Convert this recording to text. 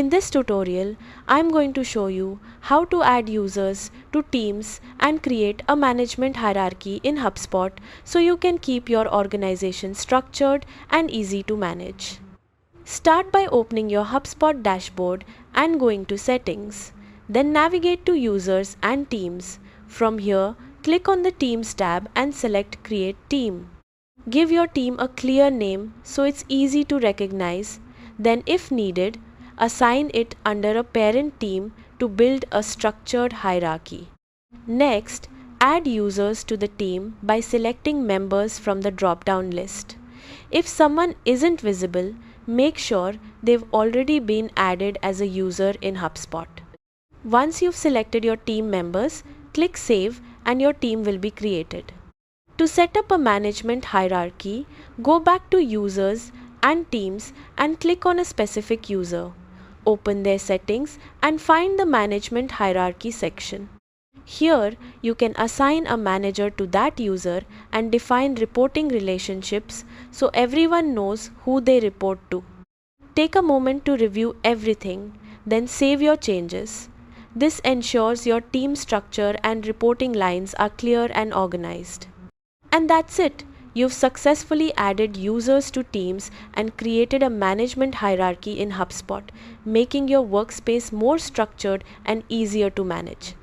In this tutorial, I'm going to show you how to add users to teams and create a management hierarchy in HubSpot so you can keep your organization structured and easy to manage. Start by opening your HubSpot dashboard and going to Settings. Then navigate to Users and Teams. From here, click on the Teams tab and select Create Team. Give your team a clear name so it's easy to recognize. Then, if needed, assign it under a parent team to build a structured hierarchy. Next, add users to the team by selecting members from the drop-down list. If someone isn't visible, make sure they've already been added as a user in HubSpot. Once you've selected your team members, click Save and your team will be created. To set up a management hierarchy, go back to Users and Teams and click on a specific user. Open their settings and find the Management Hierarchy section. Here, you can assign a manager to that user and define reporting relationships so everyone knows who they report to. Take a moment to review everything, then save your changes. This ensures your team structure and reporting lines are clear and organized. And that's it. You've successfully added users to teams and created a management hierarchy in HubSpot, making your workspace more structured and easier to manage.